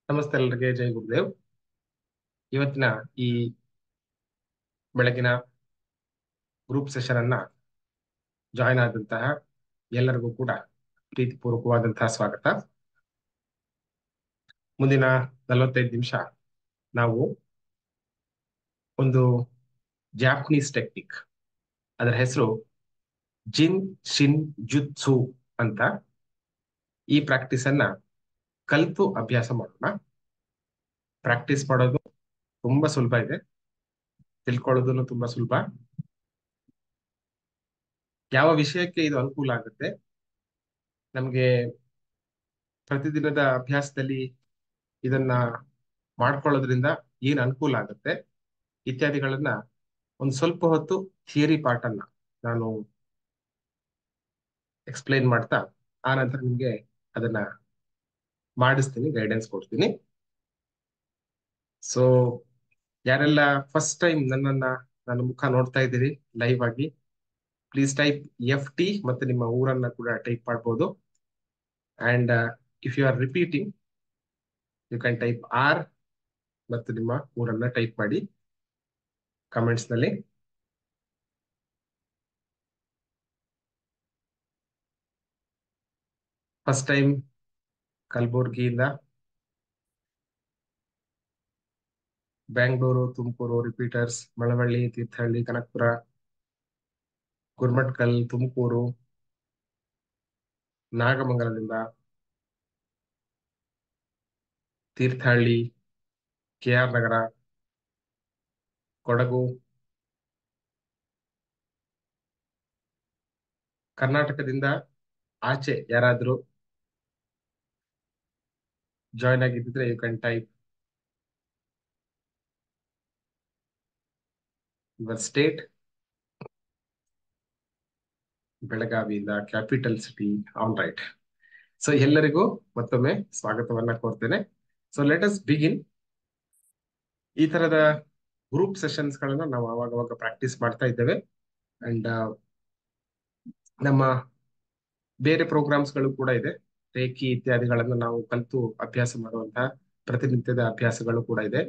ನಮಸ್ತೆ ಎಲ್ಲರಿಗೆ ಜೈ ಗುರುದೇವ್. ಇವತ್ತಿನ ಈ ಬೆಳಗಿನ ಗ್ರೂಪ್ ಸೆಷನ್ ಅನ್ನ ಜಾಯ್ನ್ ಆದಂತಹ ಎಲ್ಲರಿಗೂ ಕೂಡ ಪ್ರೀತಿಪೂರ್ವಕವಾದಂತಹ ಸ್ವಾಗತ. ಮುಂದಿನ 45 ನಿಮಿಷ ನಾವು ಒಂದು ಜಾಪನೀಸ್ ಟೆಕ್ನಿಕ್, ಅದರ ಹೆಸರು ಜಿನ್ ಶಿನ್ ಜುತ್ಸು ಅಂತ. ಈ ಪ್ರಾಕ್ಟೀಸ್ ಅನ್ನ ಕಲಿತು ಅಭ್ಯಾಸ ಮಾಡೋಣ. ಪ್ರಾಕ್ಟೀಸ್ ಮಾಡೋದು ತುಂಬಾ ಸುಲಭ ಇದೆ, ತಿಳ್ಕೊಳ್ಳೋದನ್ನು ತುಂಬಾ ಸುಲಭ. ಯಾವ ವಿಷಯಕ್ಕೆ ಇದು ಅನುಕೂಲ ಆಗುತ್ತೆ, ನಮಗೆ ಪ್ರತಿದಿನದ ಅಭ್ಯಾಸದಲ್ಲಿ ಇದನ್ನ ಮಾಡ್ಕೊಳ್ಳೋದ್ರಿಂದ ಏನ್ ಅನುಕೂಲ ಆಗುತ್ತೆ ಇತ್ಯಾದಿಗಳನ್ನ ಒಂದು ಸ್ವಲ್ಪ ಹೊತ್ತು ಥಿಯರಿ ಪಾರ್ಟ್ ಅನ್ನ ನಾನು ಎಕ್ಸ್ಪ್ಲೈನ್ ಮಾಡ್ತಾ ಆ ನಂತರ ನಿಮ್ಗೆ ಅದನ್ನ ಮಾಡಿಸ್ತೀನಿ, ಗೈಡೆನ್ಸ್ ಕೊಡ್ತೀನಿ. ಸೊ ಯಾರೆಲ್ಲ ಫಸ್ಟ್ ಟೈಮ್ ನನ್ನ ಮುಖ ನೋಡ್ತಾ ಇದ್ದೀರಿ ಲೈವ್ ಆಗಿ, ಪ್ಲೀಸ್ ಟೈಪ್ FT ಮತ್ತೆ ನಿಮ್ಮ ಊರನ್ನ ಕೂಡ ಟೈಪ್ ಮಾಡ್ಬೋದು. And if you are repeating you can type R ಮತ್ತು ನಿಮ್ಮ ಊರನ್ನ ಟೈಪ್ ಮಾಡಿ ಕಮೆಂಟ್ಸ್ ನಲ್ಲಿ. ಫಸ್ಟ್ ಟೈಮ್ ಕಲಬುರ್ಗಿಯಿಂದ, ಬ್ಯಾಂಗ್ಳೂರು, ತುಮಕೂರು ರಿಪೀಟರ್ಸ್, ಮಳವಳ್ಳಿ, ತೀರ್ಥಹಳ್ಳಿ, ಕನಕಪುರ, ಗುರ್ಮಟ್ಕಲ್, ತುಮಕೂರು, ನಾಗಮಂಗಲದಿಂದ, ತೀರ್ಥಹಳ್ಳಿ, KR ನಗರ, ಕೊಡಗು, ಕರ್ನಾಟಕದಿಂದ ಆಚೆ ಯಾರಾದ್ರೂ ಜಾಯ್ನ್ ಆಗಿದ್ದಿದ್ರೆ you can type your state. ಬೆಳಗಾವಿಯಿಂದ, capital city. All right. So ಎಲ್ಲರಿಗೂ ಮತ್ತೊಮ್ಮೆ ಸ್ವಾಗತವನ್ನ ಕೋರ್ತೇನೆ. So let us begin. ಈ ತರದ ಗ್ರೂಪ್ ಸೆಷನ್ಸ್ ಗಳನ್ನ ನಾವು ಅವಾಗವಾಗ ಪ್ರಾಕ್ಟೀಸ್ ಮಾಡ್ತಾ ಇದ್ದೇವೆ. ಅಂಡ್ ನಮ್ಮ ಬೇರೆ ಪ್ರೋಗ್ರಾಮ್ಸ್ ಗಳು ಕೂಡ ಇದೆ, ರೇಖಿ ಇತ್ಯಾದಿಗಳನ್ನು ನಾವು ಕಲಿತು ಅಭ್ಯಾಸ ಮಾಡುವಂತಹ ಪ್ರತಿನಿತ್ಯದ ಅಭ್ಯಾಸಗಳು ಕೂಡ ಇದೆ.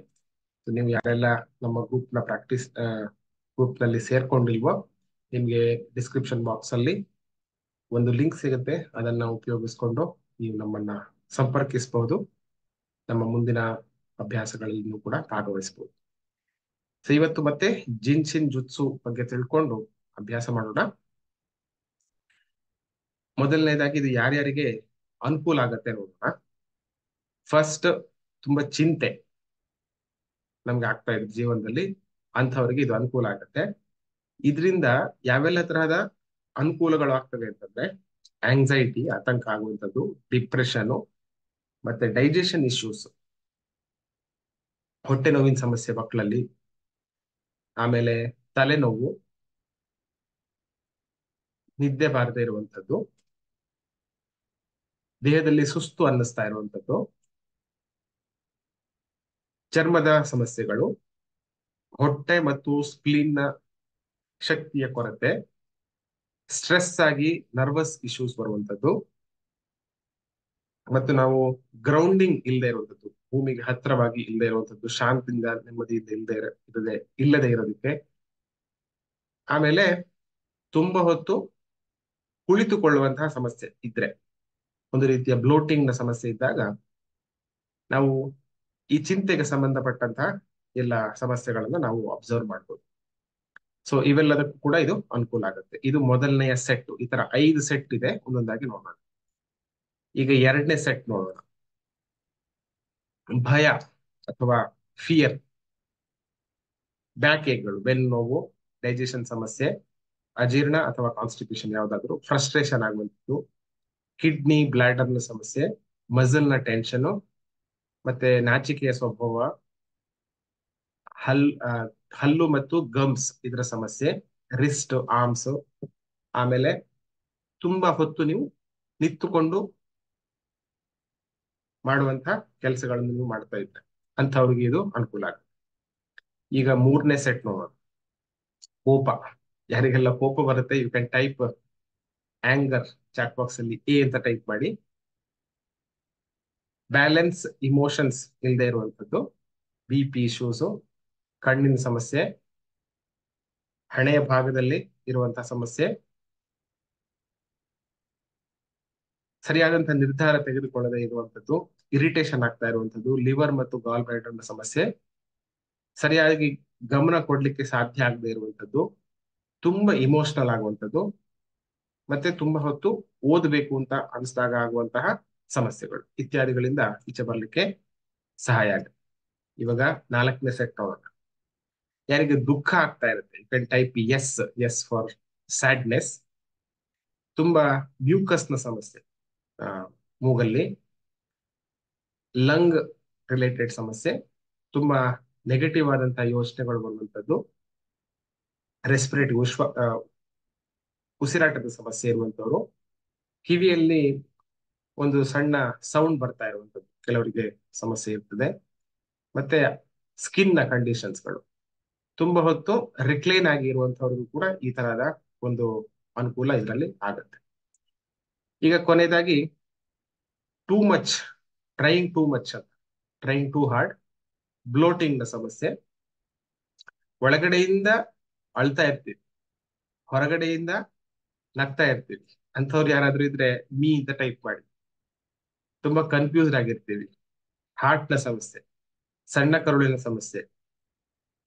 ನೀವು ಯಾರೆಲ್ಲ ನಮ್ಮ ಗ್ರೂಪ್ ನಲ್ಲಿ ಸೇರ್ಕೊಂಡಿಲ್ವೋ, ನಿಮ್ಗೆ ಡಿಸ್ಕ್ರಿಪ್ಷನ್ ಬಾಕ್ಸ್ ಅಲ್ಲಿ ಒಂದು ಲಿಂಕ್ ಸಿಗುತ್ತೆ, ಅದನ್ನ ಉಪಯೋಗಿಸ್ಕೊಂಡು ನೀವು ನಮ್ಮನ್ನ ಸಂಪರ್ಕಿಸಬಹುದು, ನಮ್ಮ ಮುಂದಿನ ಅಭ್ಯಾಸಗಳಲ್ಲೂ ಕೂಡ ಭಾಗವಹಿಸಬಹುದು. ಸೊ ಇವತ್ತು ಮತ್ತೆ ಜಿನ್ಶಿನ್ ಜುತ್ಸು ಬಗ್ಗೆ ತಿಳ್ಕೊಂಡು ಅಭ್ಯಾಸ ಮಾಡೋಣ. ಮೊದಲನೇದಾಗಿ ಇದು ಯಾರ್ಯಾರಿಗೆ ಅನುಕೂಲ ಆಗತ್ತೆ ನೋಡೋಣ. ಫಸ್ಟ್, ತುಂಬಾ ಚಿಂತೆ ನಮ್ಗೆ ಆಗ್ತಾ ಇದೆ ಜೀವನದಲ್ಲಿ, ಅಂಥವ್ರಿಗೆ ಇದು ಅನುಕೂಲ ಆಗತ್ತೆ. ಇದರಿಂದ ಯಾವೆಲ್ಲ ತರಹದ ಅನುಕೂಲಗಳು ಆಗ್ತವೆ ಅಂತಂದ್ರೆ, ಆಂಗ್ಸೈಟಿ, ಆತಂಕ ಆಗುವಂಥದ್ದು, ಡಿಪ್ರೆಷನ್, ಮತ್ತೆ ಡೈಜೆಷನ್ ಇಶ್ಯೂಸ್, ಹೊಟ್ಟೆ ನೋವಿನ ಸಮಸ್ಯೆ ಮಕ್ಕಳಲ್ಲಿ, ಆಮೇಲೆ ತಲೆನೋವು, ನಿದ್ದೆ ಬಾರದೆ ಇರುವಂಥದ್ದು, ದೇಹದಲ್ಲಿ ಸುಸ್ತು ಅನ್ನಿಸ್ತಾ ಇರುವಂಥದ್ದು, ಚರ್ಮದ ಸಮಸ್ಯೆಗಳು, ಹೊಟ್ಟೆ ಮತ್ತು ಸ್ಪ್ಲೀನ್ ನ ಶಕ್ತಿಯ ಕೊರತೆ, ಸ್ಟ್ರೆಸ್ ಆಗಿ ನರ್ವಸ್ ಇಶ್ಯೂಸ್ ಬರುವಂಥದ್ದು, ಮತ್ತು ನಾವು ಗ್ರೌಂಡಿಂಗ್ ಇಲ್ಲದೆ ಇರುವಂಥದ್ದು, ಭೂಮಿಗೆ ಹತ್ತಿರವಾಗಿ ಇಲ್ಲದೆ ಇರುವಂಥದ್ದು, ಶಾಂತಿಯಿಂದ ನೆಮ್ಮದಿಯಿಂದ ಇಲ್ಲದೆ ಇರೋದಕ್ಕೆ, ಆಮೇಲೆ ತುಂಬಾ ಹೊತ್ತು ಕುಳಿತುಕೊಳ್ಳುವಂತಹ ಸಮಸ್ಯೆ ಇದ್ರೆ, ಒಂದು ರೀತಿಯ ಬ್ಲೋಟಿಂಗ್ ನ ಸಮಸ್ಯೆ ಇದ್ದಾಗ ನಾವು ಈ ಚಿಂತೆಗೆ ಸಂಬಂಧಪಟ್ಟಂತಹ ಎಲ್ಲ ಸಮಸ್ಯೆಗಳನ್ನ ನಾವು ಅಬ್ಸರ್ವ್ ಮಾಡ್ಬೋದು. ಸೊ ಇವೆಲ್ಲದಕ್ಕೂ ಕೂಡ ಇದು ಅನುಕೂಲ ಆಗುತ್ತೆ. ಇದು ಮೊದಲನೆಯ ಸೆಟ್. ಈ ತರ 5 ಸೆಟ್ ಇದೆ, ಒಂದೊಂದಾಗಿ ನೋಡೋಣ. ಈಗ ಎರಡನೇ ಸೆಟ್ ನೋಡೋಣ. ಭಯ ಅಥವಾ ಫಿಯರ್, ಬ್ಯಾಕ್ ಏಕ್ಗಳು, ಬೆನ್ನು ನೋವು, ಡೈಜೆಷನ್ ಸಮಸ್ಯೆ, ಅಜೀರ್ಣ ಅಥವಾ ಕಾನ್ಸ್ಟಿಪೇಷನ್ ಯಾವ್ದಾದ್ರು, ಫ್ರಸ್ಟ್ರೇಷನ್ ಆಗುವಂಥದ್ದು, ಕಿಡ್ನಿ ಬ್ಲಾಡರ್ ನ ಸಮಸ್ಯೆ, ಮಸಲ್ ನ ಟೆನ್ಷನ್, ಮತ್ತೆ ನಾಚಿಕೆಯ ಸ್ವಭಾವ, ಹಲ್ ಆ, ಹಲ್ಲು ಮತ್ತು ಗಮ್ಸ್ ಇದರ ಸಮಸ್ಯೆ, ರಿಸ್ಟ್, ಆರ್ಮ್ಸ್, ಆಮೇಲೆ ತುಂಬಾ ಹೊತ್ತು ನೀವು ನಿಂತುಕೊಂಡು ಮಾಡುವಂತಹ ಕೆಲಸಗಳನ್ನು ನೀವು ಮಾಡ್ತಾ ಇದ್ರೆ ಅಂಥವ್ರಿಗೆ ಇದು ಅನುಕೂಲ ಆಗುತ್ತೆ. ಈಗ ಮೂರನೇ ಸೆಟ್ ನೋಡೋಣ. ಕೋಪ, ಯಾರಿಗೆಲ್ಲ ಕೋಪ ಬರುತ್ತೆ you can type anger chat box ಅಲ್ಲಿ A ಅಂತ ಟೈಪ್ ಮಾಡಿ. ಬ್ಯಾಲೆನ್ಸ್ ಇಮೋಷನ್ಸ್ ಇಲ್ಲದೆ ಇರುವಂತದ್ದು, ಬಿ ಪಿ ಇಶ್ಯೂಸು, ಕಣ್ಣಿನ ಸಮಸ್ಯೆ, ಹಣೆಯ ಭಾಗದಲ್ಲಿ ಇರುವಂತಹ ಸಮಸ್ಯೆ, ಸರಿಯಾದಂತಹ ನಿರ್ಧಾರ ತೆಗೆದುಕೊಳ್ಳದೆ ಇರುವಂತದ್ದು, ಇರಿಟೇಷನ್ ಆಗ್ತಾ ಇರುವಂತದ್ದು, ಲಿವರ್ ಮತ್ತು ಗಾಲ್ ಬ್ಲಾಡರ್ನ ಸಮಸ್ಯೆ, ಸರಿಯಾಗಿ ಗಮನ ಕೊಡ್ಲಿಕ್ಕೆ ಸಾಧ್ಯ ಆಗದೆ ಇರುವಂತದ್ದು, ತುಂಬಾ ಇಮೋಷನಲ್ ಆಗುವಂತದ್ದು, ಮತ್ತೆ ತುಂಬಾ ಹೊತ್ತು ಓದಬೇಕು ಅಂತ ಅನಿಸಿದಾಗ ಆಗುವಂತಹ ಸಮಸ್ಯೆಗಳು ಇತ್ಯಾದಿಗಳಿಂದ ಈಚೆ ಬರ್ಲಿಕ್ಕೆ ಸಹಾಯ ಆಗುತ್ತೆ. ಇವಾಗ 4ನೇ ಸೆಟ್ ನೋಡೋಣ. ಯಾರಿಗೆ ದುಃಖ ಆಗ್ತಾ ಇರುತ್ತೆ, you can type S, S for sadness. ತುಂಬಾ ಮ್ಯೂಕಸ್ ನ ಸಮಸ್ಯೆ, ಆ, ಮೂಗಲ್ಲಿ, ಲಂಗ್ ರಿಲೇಟೆಡ್ ಸಮಸ್ಯೆ, ತುಂಬಾ ನೆಗೆಟಿವ್ ಆದಂತಹ ಯೋಚನೆಗಳು ಬರುವಂತದ್ದು, ರೆಸ್ಪಿರೇಟರಿ ಉಸಿರಾಟದ ಸಮಸ್ಯೆ ಇರುವಂತವರು, ಕಿವಿಯಲ್ಲಿ ಒಂದು ಸಣ್ಣ ಸೌಂಡ್ ಬರ್ತಾ ಇರುವಂತದ್ದು ಕೆಲವರಿಗೆ ಸಮಸ್ಯೆ ಇರ್ತದೆ, ಮತ್ತೆ ಸ್ಕಿನ್ ನ ಕಂಡೀಷನ್ಸ್ಗಳು, ತುಂಬಾ ಹೊತ್ತು ರಿಕ್ಲೈನ್ ಆಗಿ ಇರುವಂತವ್ರಿಗೂ ಕೂಡ ಈ ತರಹದ ಒಂದು ಅನುಕೂಲ ಇದರಲ್ಲಿ ಆಗುತ್ತೆ. ಈಗ ಕೊನೆಯದಾಗಿ too much, trying too much ಅಂತ, ಟ್ರೈಯಿಂಗ್ ಟೂ ಹಾರ್ಡ್, ಬ್ಲೋಟಿಂಗ್ ನ ಸಮಸ್ಯೆ, ಒಳಗಡೆಯಿಂದ ಅಳ್ತಾ ಇರ್ತೀವಿ, ಹೊರಗಡೆಯಿಂದ ನಗ್ತಾ ಇರ್ತೀವಿ, ಅಂಥವ್ರು ಯಾರಾದ್ರೂ ಇದ್ರೆ ಮೀ ಅಂತ ಟೈಪ್ ಮಾಡಿ. ತುಂಬಾ ಕನ್ಫ್ಯೂಸ್ಡ್ ಆಗಿರ್ತೀವಿ, ಹಾರ್ಟ್ ನ ಸಮಸ್ಯೆ, ಸಣ್ಣ ಕರುಳಿನ ಸಮಸ್ಯೆ,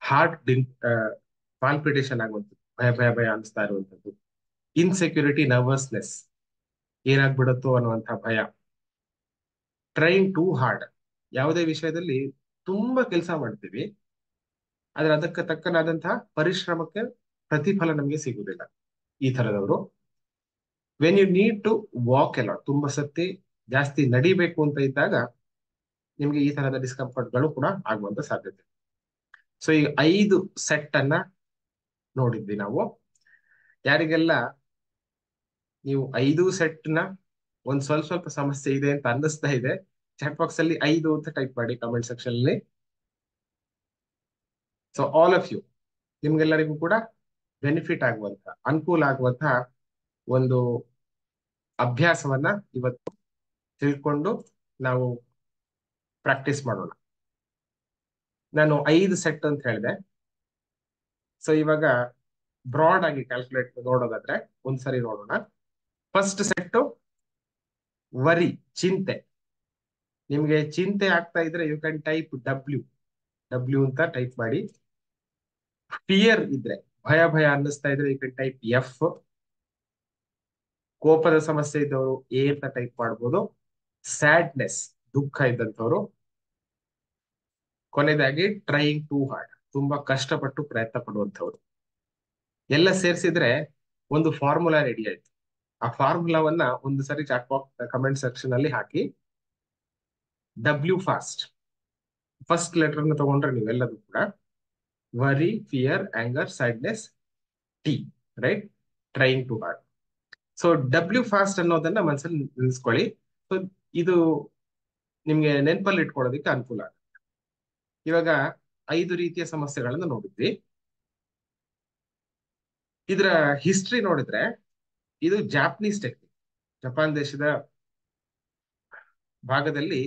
ಹಾರ್ಟ್ ಪಾಲ್ಪಿಟೇಷನ್ ಆಗುವಂಥದ್ದು, ಭಯ ಭಯ ಭಯ ಅನಿಸ್ತಾ ಇರುವಂತದ್ದು, ಇನ್ಸೆಕ್ಯೂರಿಟಿ, ನರ್ವಸ್ನೆಸ್, ಏನಾಗ್ಬಿಡುತ್ತೋ ಅನ್ನುವಂತಹ ಭಯ, ಟ್ರೈಯಿಂಗ್ ಟೂ ಹಾರ್ಡ್, ಯಾವುದೇ ವಿಷಯದಲ್ಲಿ ತುಂಬಾ ಕೆಲಸ ಮಾಡ್ತೀವಿ ಆದ್ರೆ ಅದಕ್ಕೆ ತಕ್ಕನಾದಂತಹ ಪರಿಶ್ರಮಕ್ಕೆ ಪ್ರತಿಫಲ ನಮಗೆ ಸಿಗುವುದಿಲ್ಲ, ಈ ತರದವರು. When you need to walk ಎಲ್ಲ, ತುಂಬಾ ಸತಿ ಜಾಸ್ತಿ ನಡಿಬೇಕು ಅಂತ ಇದ್ದಾಗ ನಿಮ್ಗೆ ಈ ತರಹದ ಡಿಸ್ಕಂಫರ್ಟ್ಗಳು ಕೂಡ ಆಗುವಂತ ಸಾಧ್ಯತೆ. ಸೊ ಈಗ 5 ಸೆಟ್ ಅನ್ನ ನೋಡಿದ್ವಿ ನಾವು. ಯಾರಿಗೆಲ್ಲ ನೀವು 5 ಸೆಟ್ ನ ಒಂದ್ ಸ್ವಲ್ಪ ಸ್ವಲ್ಪ ಸಮಸ್ಯೆ ಇದೆ ಅಂತ ಅನ್ನಿಸ್ತಾ ಇದೆ, ಚಾಟ್ ಬಾಕ್ಸ್ ಅಲ್ಲಿ 5 ಅಂತ ಟೈಪ್ ಮಾಡಿ ಕಮೆಂಟ್ ಸೆಕ್ಷನ್ ಅಲ್ಲಿ. ಸೊ ಆಲ್ ಆಫ್ ಯು, ನಿಮ್ಗೆಲ್ಲರಿಗೂ ಕೂಡ ಬೆನಿಫಿಟ್ ಆಗುವಂತ, ಅನುಕೂಲ ಆಗುವಂತಹ ಒಂದು ಅಭ್ಯಾಸವನ್ನ ಇವತ್ತು ತಿಳ್ಕೊಂಡು ನಾವು ಪ್ರಾಕ್ಟೀಸ್ ಮಾಡೋಣ. ನಾನು 5 ಸೆಟ್ ಅಂತ ಹೇಳಿದೆ. ಸೊ ಇವಾಗ ಬ್ರಾಡ್ ಆಗಿ ಕ್ಯಾಲ್ಕುಲೇಟ್ ನೋಡೋದಾದ್ರೆ ಒಂದ್ಸರಿ ನೋಡೋಣ. ಫಸ್ಟ್ ಸೆಟ್ ವರಿ, ಚಿಂತೆ. ನಿಮ್ಗೆ ಚಿಂತೆ ಆಗ್ತಾ ಇದ್ರೆ you can type W, W ಅಂತ ಟೈಪ್ ಮಾಡಿ. ಫಿಯರ್ ಇದ್ರೆ, ಭಯ ಭಯ ಅನ್ನಿಸ್ತಾ ಇದ್ರೆ ಯು ಕ್ಯಾನ್ ಟೈಪ್ ಎಫ್. ಕೋಪದ ಸಮಸ್ಯೆ ಇದ್ದವರು ಎ ಅಂತ ಟೈಪ್ ಮಾಡ್ಬೋದು. ಸ್ಯಾಡ್ನೆಸ್, ದುಃಖ ಇದ್ದಂಥವ್ರು. ಕೊನೆಯದಾಗಿ ಟ್ರೈಯಿಂಗ್ ಟೂ ಹಾರ್ಡ್, ತುಂಬಾ ಕಷ್ಟಪಟ್ಟು ಪ್ರಯತ್ನ ಪಡುವಂಥವ್ರು. ಎಲ್ಲ ಸೇರಿಸಿದ್ರೆ ಒಂದು ಫಾರ್ಮುಲಾ ರೆಡಿ ಆಯ್ತು. ಆ ಫಾರ್ಮುಲಾವನ್ನ ಒಂದು ಸರಿ ಚಾಟ್ ಬಾಕ್ಸ್ ಕಮೆಂಟ್ ಸೆಕ್ಷನ್ ಅಲ್ಲಿ ಹಾಕಿ. ಡಬ್ಲ್ಯೂ ಫಾಸ್ಟ್, ಫಸ್ಟ್ ಲೆಟರ್ ನ ತಗೊಂಡ್ರೆ ನೀವೆಲ್ಲದೂ ಕೂಡ worry, fear, anger, sadness, T, right, trying too hard. So W fast ಅನ್ನೋದನ್ನ ಮನಸ್ಸಲ್ಲಿ ನಿಲ್ಸ್ಕೊಳ್ಳಿ. ಸೊ ಇದು ನಿಮ್ಗೆ ನೆನಪಲ್ಲಿ ಇಟ್ಕೊಳ್ಳೋದಕ್ಕೆ ಅನುಕೂಲ ಆಗುತ್ತೆ. ಇವಾಗ 5 ರೀತಿಯ ಸಮಸ್ಯೆಗಳನ್ನು ನೋಡಿದ್ವಿ. ಇದರ ಹಿಸ್ಟ್ರಿ ನೋಡಿದ್ರೆ ಇದು ಜಾಪನೀಸ್ ಟೆಕ್ನಿಕ್, ಜಪಾನ್ ದೇಶದ ಭಾಗದಲ್ಲಿ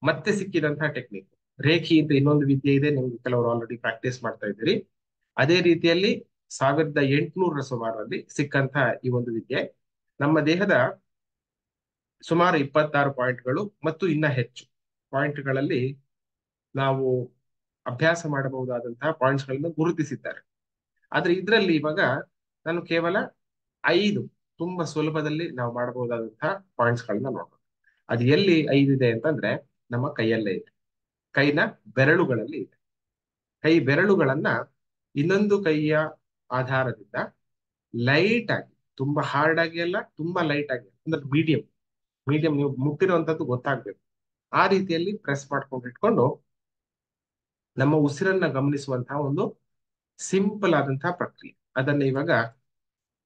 ಮತ್ತೆ ಸಿಕ್ಕಿದಂತಹ ಟೆಕ್ನಿಕ್. ರೇಖಿ ಅಂತ ಇನ್ನೊಂದು ವಿದ್ಯೆ ಇದೆ, ನಿಮ್ಗೆ ಕೆಲವರು ಆಲ್ರೆಡಿ ಪ್ರಾಕ್ಟೀಸ್ ಮಾಡ್ತಾ ಇದ್ದೀರಿ. ಅದೇ ರೀತಿಯಲ್ಲಿ 1800 ಸುಮಾರಲ್ಲಿ ಸಿಕ್ಕಂತಹ ಈ ಒಂದು ವಿದ್ಯೆ ನಮ್ಮ ದೇಹದ ಸುಮಾರು 26 ಪಾಯಿಂಟ್ಗಳು ಮತ್ತು ಇನ್ನ ಹೆಚ್ಚು ಪಾಯಿಂಟ್ಗಳಲ್ಲಿ ನಾವು ಅಭ್ಯಾಸ ಮಾಡಬಹುದಾದಂತಹ ಪಾಯಿಂಟ್ಸ್ ಗಳನ್ನ ಗುರುತಿಸಿದ್ದಾರೆ. ಆದ್ರೆ ಇದರಲ್ಲಿ ಇವಾಗ ನಾನು ಕೇವಲ 5 ತುಂಬಾ ಸುಲಭದಲ್ಲಿ ನಾವು ಮಾಡಬಹುದಾದಂತಹ ಪಾಯಿಂಟ್ಸ್ ಗಳನ್ನ ನೋಡೋಣ. ಅದು ಎಲ್ಲಿ 5 ಇದೆ ಅಂತಂದ್ರೆ ನಮ್ಮ ಕೈಯಲ್ಲೇ ಇದೆ, ಕೈನ ಬೆರಳುಗಳಲ್ಲಿ ಇದೆ. ಕೈ ಬೆರಳುಗಳನ್ನ ಇನ್ನೊಂದು ಕೈಯ ಆಧಾರದಿಂದ ಲೈಟ್ ಆಗಿ, ತುಂಬಾ ಹಾರ್ಡ್ ಆಗಿ ಅಲ್ಲ, ತುಂಬಾ ಲೈಟ್ ಆಗಿ, ಅಂದ್ರೆ ಮೀಡಿಯಂ ಮೀಡಿಯಂ, ನೀವು ಮುಟ್ಟಿರುವಂತದ್ದು ಗೊತ್ತಾಗ್ಬೇಕು, ಆ ರೀತಿಯಲ್ಲಿ ಪ್ರೆಸ್ ಮಾಡ್ಕೊಂಡು ಇಟ್ಕೊಂಡು ನಮ್ಮ ಉಸಿರನ್ನ ಗಮನಿಸುವಂತಹ ಒಂದು ಸಿಂಪಲ್ ಆದಂತಹ ಪ್ರಕ್ರಿಯೆ. ಅದನ್ನ ಇವಾಗ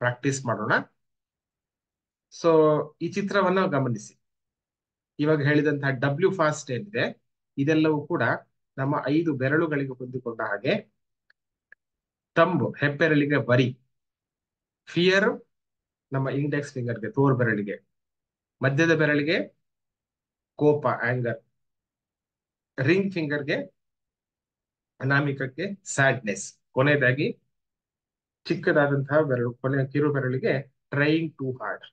ಪ್ರಾಕ್ಟೀಸ್ ಮಾಡೋಣ. ಸೊ ಈ ಚಿತ್ರವನ್ನ ಗಮನಿಸಿ. ಇವಾಗ ಹೇಳಿದಂತಹ ಡಬ್ಲ್ಯೂ ಫಾಸ್ಟ್ ಏನಿದೆ ಇದೆಲ್ಲವೂ ಕೂಡ ನಮ್ಮ 5 ಬೆರಳುಗಳಿಗೆ ಹೊಂದಿಕೊಂಡ ಹಾಗೆ. ತಂಬು, ಹೆಬ್ಬೆರಳಿಗೆ ಬರಿ. ಫಿಯರ್ ನಮ್ಮ ಇಂಡೆಕ್ಸ್ ಫಿಂಗರ್ಗೆ, ತೋರ್ ಬೆರಳಿಗೆ. ಮಧ್ಯದ ಬೆರಳಿಗೆ ಕೋಪ, ಆಂಗರ್. ರಿಂಗ್ ಫಿಂಗರ್ಗೆ, ಅನಾಮಿಕಕ್ಕೆ ಸ್ಯಾಡ್ನೆಸ್. ಕೊನೆಯದಾಗಿ ಚಿಕ್ಕದಾದಂತಹ ಬೆರಳು, ಕೊನೆಯ ಕಿರು ಬೆರಳಿಗೆ ಟ್ರೈಯಿಂಗ್ ಟು ಹಾರ್ಡ್.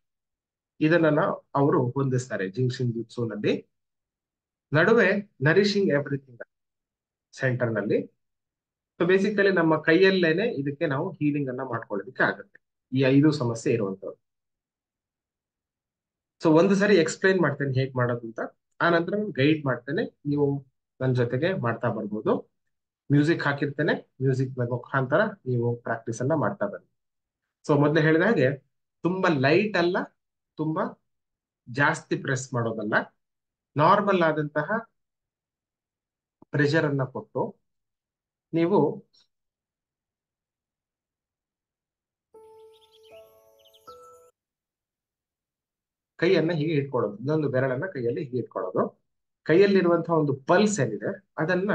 ಇದನ್ನ ಅವರು ಹೊಂದಿಸ್ತಾರೆ ಜಿಂಗ್ಶಿನ್ ಜುತ್ಸುನಲ್ಲಿ. ನಡುವೆ ನರಿಶಿಂಗ್ ಎವ್ರಿಥಿಂಗ್ ಸೆಂಟರ್ ನಲ್ಲಿ. ಸೊ ಬೇಸಿಕಲಿ ನಮ್ಮ ಕೈಯಲ್ಲೇನೆ ಇದಕ್ಕೆ ನಾವು ಹೀಲಿಂಗ್ ಅನ್ನ ಮಾಡ್ಕೊಳ್ಳೋದಕ್ಕೆ ಆಗುತ್ತೆ, ಈ 5 ಸಮಸ್ಯೆ ಇರುವಂತವ್ರು. ಸೊ ಒಂದು ಸರಿ ಎಕ್ಸ್ಪ್ಲೈನ್ ಮಾಡ್ತೇನೆ ಹೇಗ್ ಮಾಡೋದು ಅಂತ, ಆ ನಂತರ ಗೈಡ್ ಮಾಡ್ತೇನೆ, ನೀವು ನನ್ನ ಜೊತೆಗೆ ಮಾಡ್ತಾ ಬರ್ಬೋದು. ಮ್ಯೂಸಿಕ್ ಹಾಕಿರ್ತೇನೆ, ಮ್ಯೂಸಿಕ್ ಮುಖಾಂತರ ನೀವು ಪ್ರಾಕ್ಟೀಸ್ ಅನ್ನ ಮಾಡ್ತಾ ಬನ್ನಿ. ಸೊ ಮೊದಲೇ ಹೇಳಿದ ಹಾಗೆ ತುಂಬಾ ಲೈಟ್ ಅಲ್ಲ, ತುಂಬಾ ಜಾಸ್ತಿ ಪ್ರೆಸ್ ಮಾಡೋದಲ್ಲ, ನಾರ್ಮಲ್ ಆದಂತಹ ಪ್ರೆಷರ್ ಅನ್ನ ಕೊಟ್ಟು ನೀವು ಕೈಯನ್ನ ಹೀಗೆ ಇಟ್ಕೊಳ್ಳೋದು, ಇನ್ನೊಂದು ಬೆರಳನ್ನ ಕೈಯಲ್ಲಿ ಹೀಗೆ ಇಟ್ಕೊಳ್ಳೋದು. ಕೈಯಲ್ಲಿರುವಂತಹ ಒಂದು ಪಲ್ಸ್ ಏನಿದೆ ಅದನ್ನ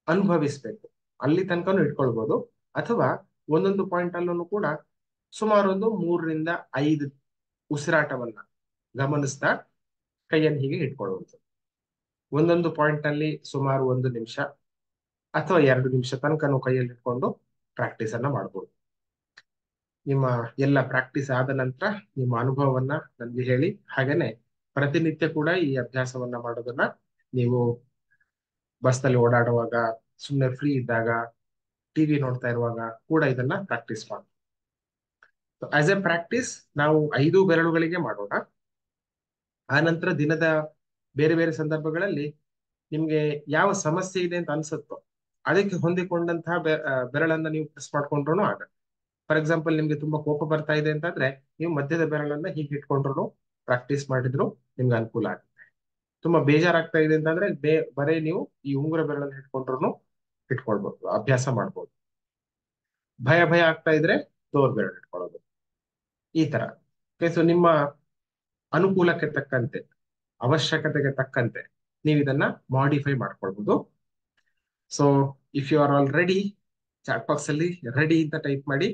ಅನುಭವಿಸ್ಬೇಕು. ಅಲ್ಲಿ ತನಕನೂ ಇಟ್ಕೊಳ್ಬಹುದು, ಅಥವಾ ಒಂದೊಂದು ಪಾಯಿಂಟ್ ಅಲ್ಲೂ ಕೂಡ ಸುಮಾರು ಒಂದು 3 ರಿಂದ 5 ಉಸಿರಾಟವನ್ನ ಗಮನಿಸ್ತಾ ಕೈಯನ್ನು ಹೀಗೆ ಇಟ್ಕೊಳ್ಳುವುದು. ಒಂದೊಂದು ಪಾಯಿಂಟ್ ಅಲ್ಲಿ ಸುಮಾರು 1 ನಿಮಿಷ ಅಥವಾ 2 ನಿಮಿಷ ತನಕನೂ ಕೈಯಲ್ಲಿ ಇಟ್ಕೊಂಡು ಪ್ರಾಕ್ಟೀಸ್ ಅನ್ನ ಮಾಡ್ಬೋದು. ನಿಮ್ಮ ಎಲ್ಲ ಪ್ರಾಕ್ಟೀಸ್ ಆದ ನಂತರ ನಿಮ್ಮ ಅನುಭವವನ್ನ ನನಗೆ ಹೇಳಿ. ಹಾಗೇನೆ ಪ್ರತಿನಿತ್ಯ ಕೂಡ ಈ ಅಭ್ಯಾಸವನ್ನ ಮಾಡೋದನ್ನ ನೀವು ಬಸ್ನಲ್ಲಿ ಓಡಾಡುವಾಗ, ಸುಮ್ಮನೆ ಫ್ರೀ ಇದ್ದಾಗ, ಟಿವಿ ನೋಡ್ತಾ ಇರುವಾಗ ಕೂಡ ಇದನ್ನ ಪ್ರಾಕ್ಟೀಸ್ ಮಾಡಿ. ಆಸ್ ಎ ಪ್ರಾಕ್ಟೀಸ್ ನಾವು 5 ಬೆರಳುಗಳಿಗೆ ಮಾಡೋಣ. ಆ ನಂತರ ದಿನದ ಬೇರೆ ಬೇರೆ ಸಂದರ್ಭಗಳಲ್ಲಿ ನಿಮ್ಗೆ ಯಾವ ಸಮಸ್ಯೆ ಇದೆ ಅಂತ ಅನ್ಸುತ್ತೋ ಅದಕ್ಕೆ ಹೊಂದಿಕೊಂಡಂತಹ ಬೆರಳನ್ನ ನೀವು ಪ್ರೆಸ್ ಮಾಡ್ಕೊಂಡ್ರು ಆಗತ್ತೆ. ಫಾರ್ ಎಕ್ಸಾಂಪಲ್, ನಿಮ್ಗೆ ತುಂಬಾ ಕೋಪ ಬರ್ತಾ ಇದೆ ಅಂತಂದ್ರೆ ನೀವು ಮಧ್ಯದ ಬೆರಳನ್ನ ಹೀಗೆ ಇಟ್ಕೊಂಡ್ರು ಪ್ರಾಕ್ಟೀಸ್ ಮಾಡಿದ್ರು ನಿಮ್ಗೆ ಅನುಕೂಲ ಆಗುತ್ತೆ. ತುಂಬಾ ಬೇಜಾರಾಗ್ತಾ ಇದೆ ಅಂತಂದ್ರೆ ಬರೇ ನೀವು ಈ ಉಂಗುರ ಬೆರಳನ್ನ ಇಟ್ಕೊಂಡ್ರು ಇಟ್ಕೊಳ್ಬಹುದು, ಅಭ್ಯಾಸ ಮಾಡ್ಬೋದು. ಭಯ ಭಯ ಆಗ್ತಾ ಇದ್ರೆ ತೋರ್ ಬೆರಳು ಇಟ್ಕೊಳ್ಳೋದು, ಈ ತರ. ಸೊ ನಿಮ್ಮ ಅನುಕೂಲಕ್ಕೆ ತಕ್ಕಂತೆ, ಅವಶ್ಯಕತೆಗೆ ತಕ್ಕಂತೆ ನೀವು ಇದನ್ನ ಮಾಡಿಫೈ ಮಾಡ್ಕೊಳ್ಬಹುದು. So if you are all ready, chat box ಅಲ್ಲಿ ರೆಡಿ ಅಂತ ಟೈಪ್ ಮಾಡಿ.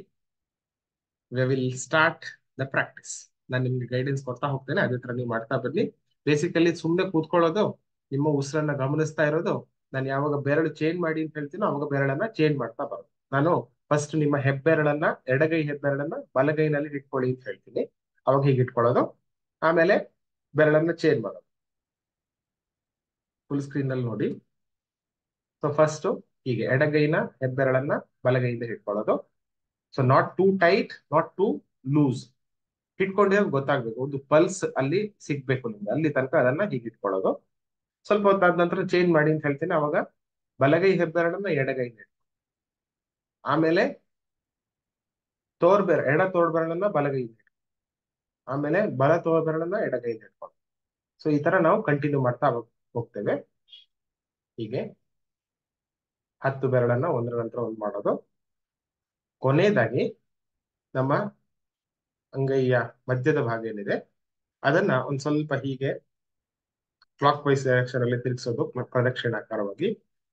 We will start the practice. ನಾನು ನಿಮ್ಗೆ ಗೈಡೆನ್ಸ್ ಕೊಡ್ತಾ ಹೋಗ್ತೇನೆ, ಅದೇ ತರ ನೀವು ಮಾಡ್ತಾ ಬನ್ನಿ. ಬೇಸಿಕಲಿ ಸುಮ್ಮನೆ ಕೂತ್ಕೊಳ್ಳೋದು, ನಿಮ್ಮ ಉಸಿರನ್ನ ಗಮನಿಸ್ತಾ ಇರೋದು. ನಾನು ಯಾವಾಗ ಬೆರಳು ಚೇಂಜ್ ಮಾಡಿ ಅಂತ ಹೇಳ್ತೀನೋ ಅವಾಗ ಬೆರಳನ್ನ ಚೇಂಜ್ ಮಾಡ್ತಾ ಬರೋದು. ನಾನು ಫಸ್ಟ್ ನಿಮ್ಮ ಹೆಬ್ಬೆರಳನ್ನ, ಎಡಗೈ ಹೆಬ್ಬೆರಳನ್ನ ಬಲಗೈನಲ್ಲಿ ಇಟ್ಕೊಳ್ಳಿ ಅಂತ ಹೇಳ್ತೀನಿ, ಅವಾಗ ಹೀಗೆ ಇಟ್ಕೊಳ್ಳೋದು. ಆಮೇಲೆ ಬೆರಳನ್ನ ಚೇಂಜ್ ಮಾಡೋದು. ಫುಲ್ ಸ್ಕ್ರೀನ್ ಅಲ್ಲಿ ನೋಡಿ. ಸೊ ಫಸ್ಟ್ ಹೀಗೆ ಎಡಗೈನ ಹೆಬ್ಬೆರಳನ್ನ ಬಲಗೈಯಿಂದ ಇಟ್ಕೊಳ್ಳೋದು. So not too tight, not too loose. ಇಟ್ಕೊಂಡಿರೋದು ಗೊತ್ತಾಗ್ಬೇಕು, ಒಂದು ಪಲ್ಸ್ ಅಲ್ಲಿ ಸಿಗ್ಬೇಕು ನಿಮ್ಗೆ, ಅಲ್ಲಿ ತನಕ ಅದನ್ನ ಹೀಗೆ ಇಟ್ಕೊಳ್ಳೋದು. ಸ್ವಲ್ಪ ಹೊತ್ತಾದ ನಂತರ ಚೇಂಜ್ ಮಾಡಿ ಅಂತ ಹೇಳ್ತೀನಿ, ಅವಾಗ ಬಲಗೈ ಹೆಬ್ಬೆರಳನ್ನ ಎಡಗೈನ, ಆಮೇಲೆ ಎಡ ತೋರ್ಬೆರಳನ್ನ ಬಲಗೈಯಿಂದ, ಆಮೇಲೆ ಬಲ ತೋರ್ಬೆರಳನ್ನ ಎಡಗೈಯಿಂದ ಇಟ್ಕೊಂಡು. ಸೊ ಈ ತರ ನಾವು ಕಂಟಿನ್ಯೂ ಮಾಡ್ತಾ ಹೋಗ್ತೇವೆ. ಹೀಗೆ 10 ಬೆರಳನ್ನ ಒಂದರ ನಂತರ ಒಂದು ಮಾಡೋದು. ಕೊನೆಯದಾಗಿ ನಮ್ಮ ಅಂಗೈಯ ಮಧ್ಯದ ಭಾಗ ಏನಿದೆ ಅದನ್ನ ಒಂದ್ ಸ್ವಲ್ಪ ಹೀಗೆ ಕ್ಲಾಕ್ ವೈಸ್ ಡೈರೆಕ್ಷನ್ ಅಲ್ಲಿ ತಿರುಗಿಸೋದು, ಪ್ರದಕ್ಷಿಣಾಕಾರವಾಗಿ.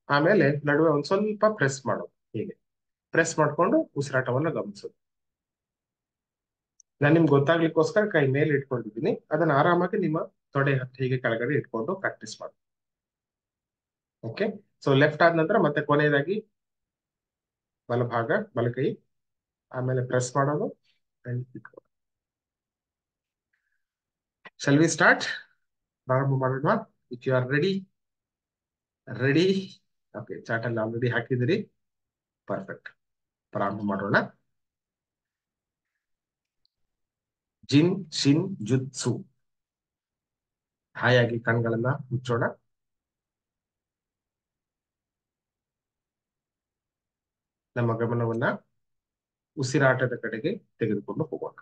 ಆಮೇಲೆ ನಡುವೆ ಒಂದ್ ಸ್ವಲ್ಪ ಪ್ರೆಸ್ ಮಾಡೋದು, ಹೀಗೆ ಪ್ರೆಸ್ ಮಾಡ್ಕೊಂಡು ಉಸಿರಾಟವನ್ನ ಗಮನಿಸೋದು. ನಾನು ನಿಮ್ಗೆ ಗೊತ್ತಾಗ್ಲಿಕ್ಕೋಸ್ಕರ ಕೈ ಮೇಲೆ ಇಟ್ಕೊಂಡಿದ್ದೀನಿ, ಅದನ್ನ ಆರಾಮಾಗಿ ನಿಮ್ಮ ತೊಡೆ ಹತ್ತಿ ಹೀಗೆ ಕೆಳಗಡೆ ಇಟ್ಕೊಂಡು ಪ್ರಾಕ್ಟೀಸ್ ಮಾಡಿ. ಓಕೆ. ಸೊ ಲೆಫ್ಟ್ ಆದ ನಂತರ ಮತ್ತೆ ಕೊನೆಯದಾಗಿ ಬಲಭಾಗ, ಬಲಕೈ, ಆಮೇಲೆ ಪ್ರೆಸ್ ಮಾಡೋದು. Shall we start? ಪ್ರಾರಂಭ ಮಾಡೋಣ. If you are ready. Ready? Okay, chat ಅಲ್ಲಿ ಆಲ್ರೆಡಿ ಹಾಕಿದಿರಿ. ಪರ್ಫೆಕ್ಟ್. ಪ್ರಾರಂಭ ಮಾಡೋಣ. Jin Shin Jyutsu. ಹಾಯಾಗಿ ಕಣ್ಗಳನ್ನ ಮುಚ್ಚೋಣ. ನಮ್ಮ ಗಮನವನ್ನ ಉಸಿರಾಟದ ಕಡೆಗೆ ತೆಗೆದುಕೊಂಡು ಹೋಗೋಣ.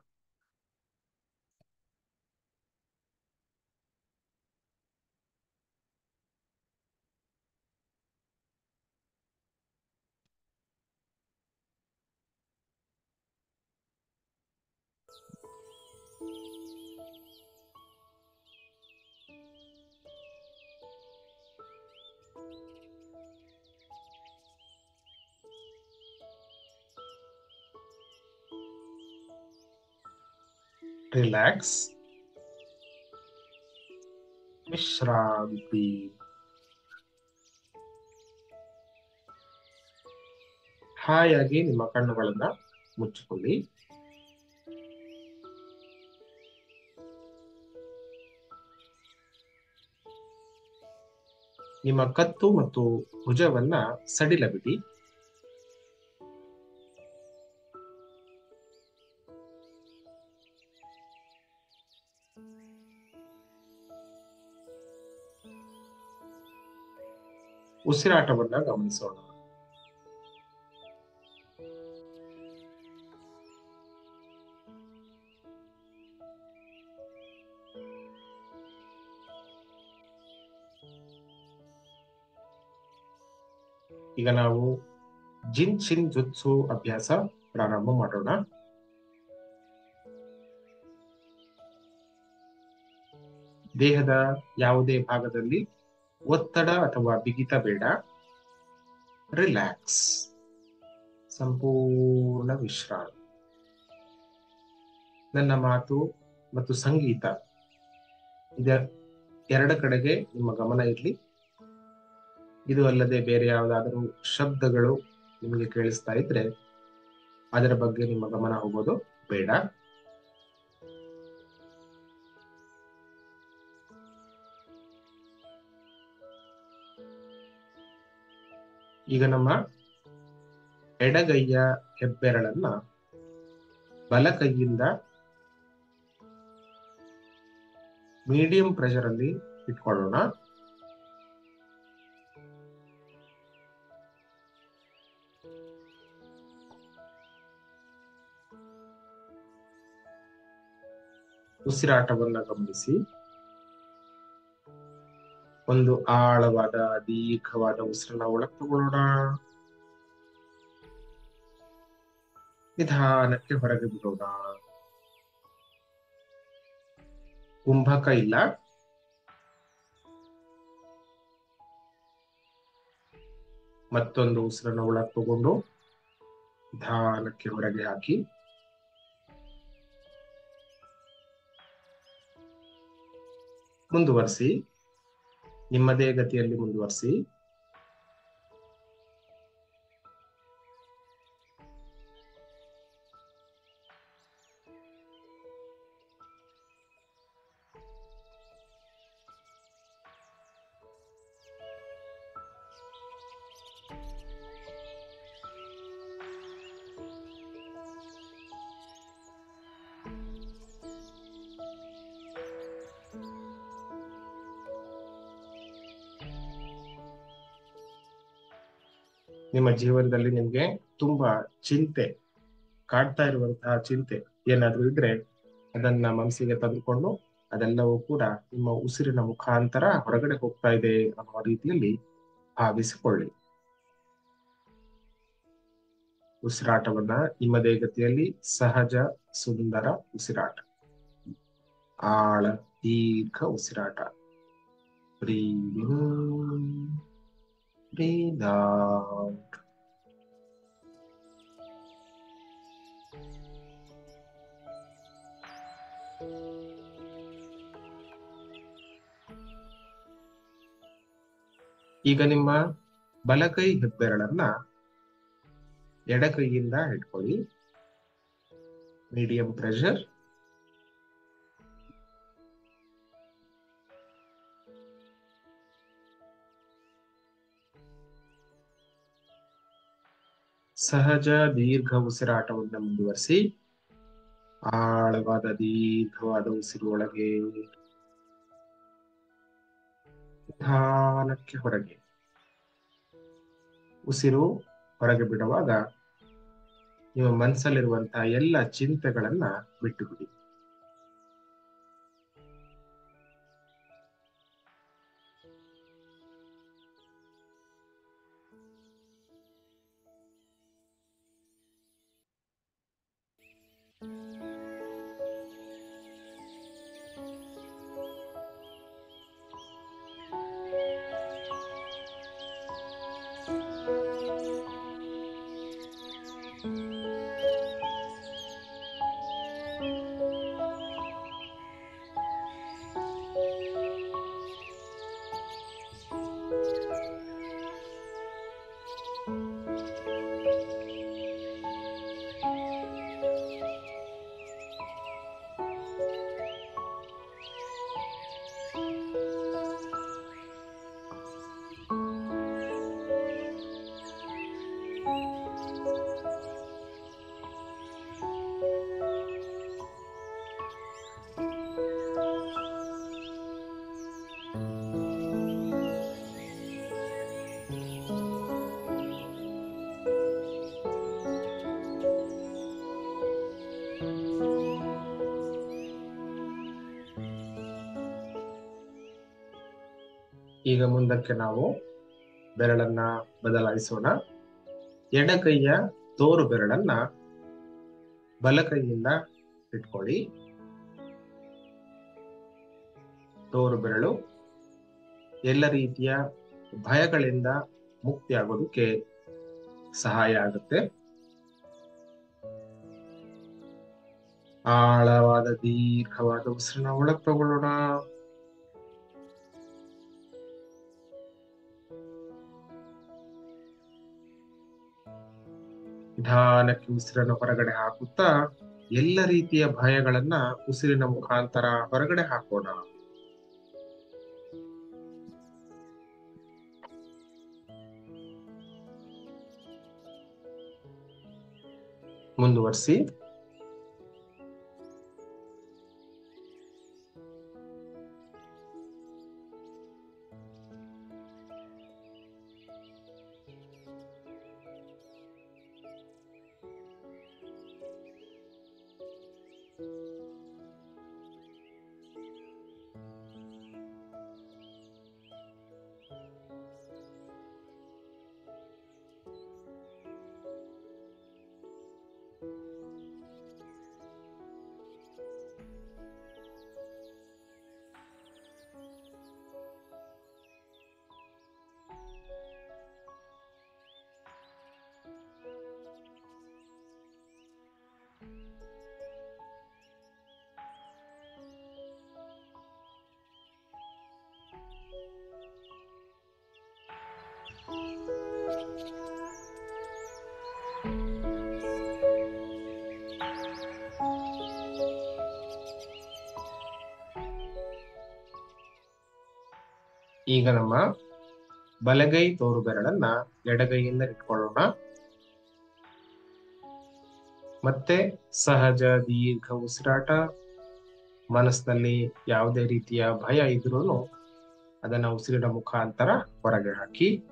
ರಿಲ್ಯಾಕ್ಸ್. ವಿಶ್ರಾಂತಿ. ಹಾಯಾಗಿ ನಿಮ್ಮ ಕಣ್ಣುಗಳನ್ನ ಮುಚ್ಚಿಕೊಳ್ಳಿ. ನಿಮ್ಮ ಕತ್ತು ಮತ್ತು ಭುಜವನ್ನ ಸಡಿಲ ಬಿಡಿ. ಉಸಿರಾಟವನ್ನ ಗಮನಿಸೋಣ. ಈಗ ನಾವು ಜಿನ್ ಶಿನ್ ಜುತ್ಸು ಅಭ್ಯಾಸ ಪ್ರಾರಂಭ ಮಾಡೋಣ. ದೇಹದ ಯಾವುದೇ ಭಾಗದಲ್ಲಿ ಒತ್ತಡ ಅಥವಾ ಬಿಗಿತ ಬೇಡ. ರಿಲ್ಯಾಕ್ಸ್, ಸಂಪೂರ್ಣ ವಿಶ್ರಾಂತಿ. ನನ್ನ ಮಾತು ಮತ್ತು ಸಂಗೀತ ಇದ ಎರಡ ಕಡೆಗೆ ನಿಮ್ಮ ಗಮನ ಇರಲಿ. ಇದು ಅಲ್ಲದೆ ಬೇರೆ ಯಾವುದಾದರೂ ಶಬ್ದಗಳು ನಿಮಗೆ ಕೇಳಿಸ್ತಾ ಇದ್ರೆ ಅದರ ಬಗ್ಗೆ ನಿಮ್ಮ ಗಮನ ಹೋಗೋದು ಬೇಡ. ಈಗ ನಮ್ಮ ಎಡಗೈಯ ಹೆಬ್ಬೆರಳನ್ನ ಬಲ ಕೈಯಿಂದ ಮೀಡಿಯಂ ಪ್ರೆಷರ್ ಅಲ್ಲಿ ಇಟ್ಕೊಳ್ಳೋಣ. ಉಸಿರಾಟವನ್ನ ಗಮನಿಸಿ. ಒಂದು ಆಳವಾದ ದೀರ್ಘವಾದ ಉಸಿರನ್ನ ಒಳಗೆ ತಗೊಳ್ಳೋಣ. ನಿಧಾನಕ್ಕೆ ಹೊರಗೆ ಬಿಡೋಣ. ಕುಂಭಕ ಇಲ್ಲ. ಮತ್ತೊಂದು ಉಸಿರನ್ನ ಒಳಗೆ ತಗೊಂಡು ನಿಧಾನಕ್ಕೆ ಹೊರಗೆ ಹಾಕಿ. ಮುಂದುವರಿಸಿ, ನಿಮ್ಮದೇ ಗತಿಯಲ್ಲಿ ಮುಂದುವರಿಸಿ. ನಿಮ್ಮ ಜೀವನದಲ್ಲಿ ನಿಮ್ಗೆ ತುಂಬಾ ಚಿಂತೆ ಕಾಡ್ತಾ ಇರುವಂತಹ ಚಿಂತೆ ಏನಾದ್ರೂ ಇದ್ರೆ ಅದನ್ನ ಮನಸ್ಸಿಗೆ ತಂದುಕೊಂಡು ಅದೆಲ್ಲವೂ ಕೂಡ ನಿಮ್ಮ ಉಸಿರಿನ ಮುಖಾಂತರ ಹೊರಗಡೆ ಹೋಗ್ತಾ ಇದೆ ಅನ್ನುವ ರೀತಿಯಲ್ಲಿ ಭಾವಿಸಿಕೊಳ್ಳಿ. ಉಸಿರಾಟವನ್ನ ನಿಮ್ಮದೇ ಗತಿಯಲ್ಲಿ ಸಹಜ ಸುಂದರ ಉಸಿರಾಟ, ಆಳ ದೀರ್ಘ ಉಸಿರಾಟ. Breathe in, breathe out. ಈಗ ನಿಮ್ಮ ಬಲಕೈ ಹೆಬ್ಬೆರಳನ್ನ ಎಡಕೈಯಿಂದ ಹಿಡ್ಕೊಳ್ಳಿ. Medium pressure. ಸಹಜ ದೀರ್ಘ ಉಸಿರಾಟವನ್ನು ಮುಂದುವರಿಸಿ. ಆಳವಾದ ದೀರ್ಘವಾದ ಉಸಿರು ಒಳಗೆ, ನಿಧಾನಕ್ಕೆ ಹೊರಗೆ. ಉಸಿರು ಹೊರಗೆ ಬಿಡುವಾಗ ನಿಮ್ಮ ಮನಸ್ಸಲ್ಲಿರುವಂತಹ ಎಲ್ಲ ಚಿಂತೆಗಳನ್ನ ಬಿಟ್ಟು ಬಿಡಿ. ಈಗ ಮುಂದಕ್ಕೆ ನಾವು ಬೆರಳನ್ನ ಬದಲಾಯಿಸೋಣ. ಎಡಗೈಯ ತೋರು ಬೆರಳನ್ನ ಬಲಕೈಯಿಂದ ಇಟ್ಕೊಳ್ಳಿ. ತೋರು ಬೆರಳು ಎಲ್ಲ ರೀತಿಯ ಭಯಗಳಿಂದ ಮುಕ್ತಿಯಾಗೋದಕ್ಕೆ ಸಹಾಯ ಆಗುತ್ತೆ. ಆಳವಾದ ದೀರ್ಘವಾದ ಉಸಿರನ್ನ ಒಳಗ್ ತಗೊಳ್ಳೋಣ. ನಿಧಾನಕ್ಕೆ ಉಸಿರನ್ನು ಹೊರಗಡೆ ಹಾಕುತ್ತಾ ಎಲ್ಲ ರೀತಿಯ ಭಯಗಳನ್ನ ಉಸಿರಿನ ಮುಖಾಂತರ ಹೊರಗಡೆ ಹಾಕೋಣ. ಮುಂದುವರಿಸಿ. ಈಗ ನಮ್ಮ ಬಲಗೈ ತೋರು ಬೆರಳನ್ನ ಎಡಗೈಯಿಂದ ಇಟ್ಕೊಳ್ಳೋಣ. ಮತ್ತೆ ಸಹಜ ದೀರ್ಘ ಉಸಿರಾಟ. ಮನಸ್ಸಿನಲ್ಲಿ ಯಾವುದೇ ರೀತಿಯ ಭಯ ಇದ್ರೂ ಅದನ್ನ ಉಸಿರಿನ ಮುಖಾಂತರ ಹೊರಗೆ ಹಾಕಿ.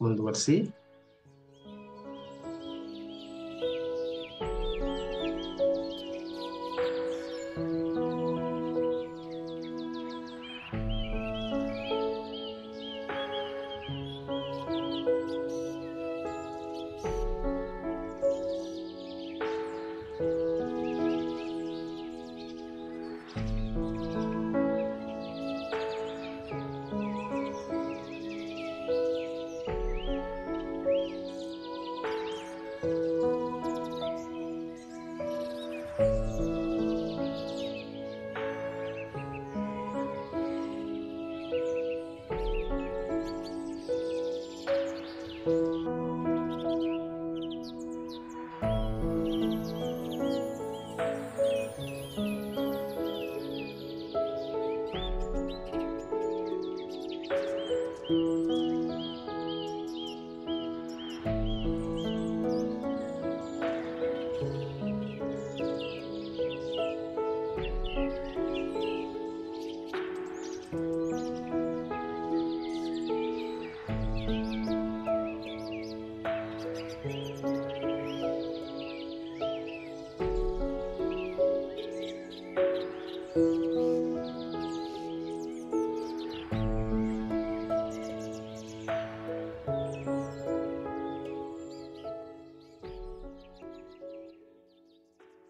ಮುಂದುವರಿಸಿ.